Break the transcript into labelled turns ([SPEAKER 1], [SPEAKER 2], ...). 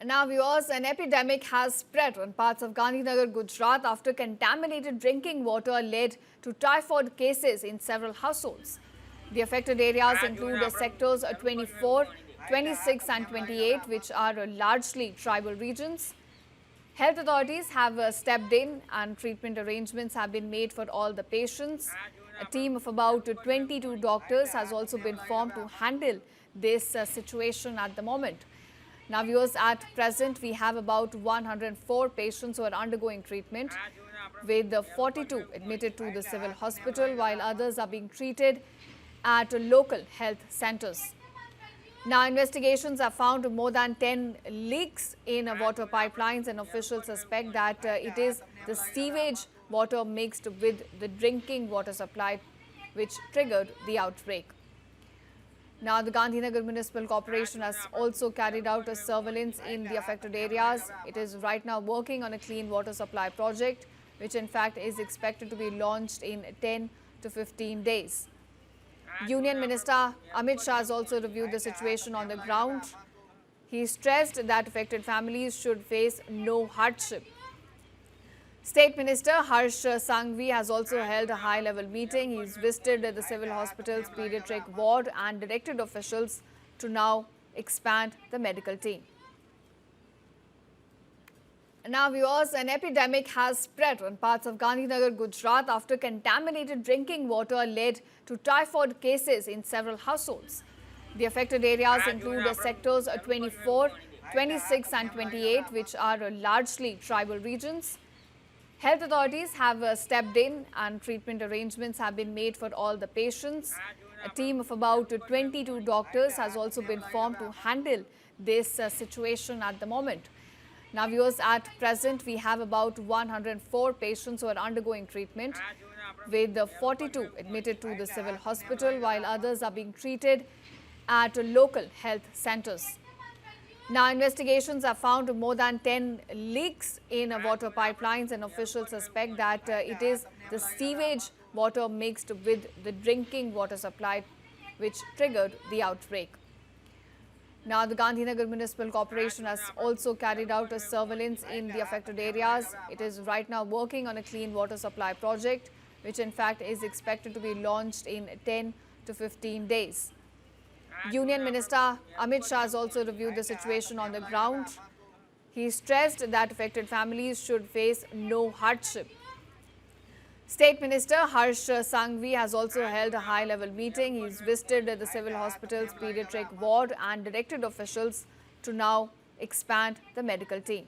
[SPEAKER 1] Now, viewers, an epidemic has spread on parts of Gandhinagar, Gujarat after contaminated drinking water led to typhoid cases in several households. The affected areas include sectors 24, 26 and 28, which are largely tribal regions. Health authorities have stepped in and treatment arrangements have been made for all the patients. A team of about 22 doctors has also been formed to handle this situation at the moment. Now, viewers, at present, we have about 104 patients who are undergoing treatment, with 42 admitted to the civil hospital, while others are being treated at local health centers. Now, investigations have found more than 10 leaks in water pipelines, and officials suspect that it is the sewage water mixed with the drinking water supply which triggered the outbreak. Now, the Gandhinagar Municipal Corporation has also carried out a surveillance in the affected areas. It is right now working on a clean water supply project, which in fact is expected to be launched in 10 to 15 days. Union Minister Amit Shah has also reviewed the situation on the ground. He stressed that affected families should face no hardship. State Minister Harsh Sanghvi has also held a high-level meeting. He's visited the civil hospital's pediatric ward and directed officials to now expand the medical team. Now, viewers, an epidemic has spread on parts of Gandhinagar, Gujarat after contaminated drinking water led to typhoid cases in several households. The affected areas include sectors 24, 26 and 28, which are largely tribal regions. Health authorities have stepped in and treatment arrangements have been made for all the patients. A team of about 22 doctors has also been formed to handle this situation at the moment. Now, viewers, at present, we have about 104 patients who are undergoing treatment, with 42 admitted to the civil hospital, while others are being treated at local health centers. Now, investigations have found more than 10 leaks in water pipelines, and officials suspect that it is the sewage water mixed with the drinking water supply which triggered the outbreak. Now, the Gandhinagar Municipal Corporation has also carried out a surveillance in the affected areas. It is right now working on a clean water supply project, which in fact is expected to be launched in 10 to 15 days. Union Minister Amit Shah has also reviewed the situation on the ground. He stressed that affected families should face no hardship. State Minister Harsh Sanghvi has also held a high-level meeting. He's visited the civil hospital's pediatric ward and directed officials to now expand the medical team.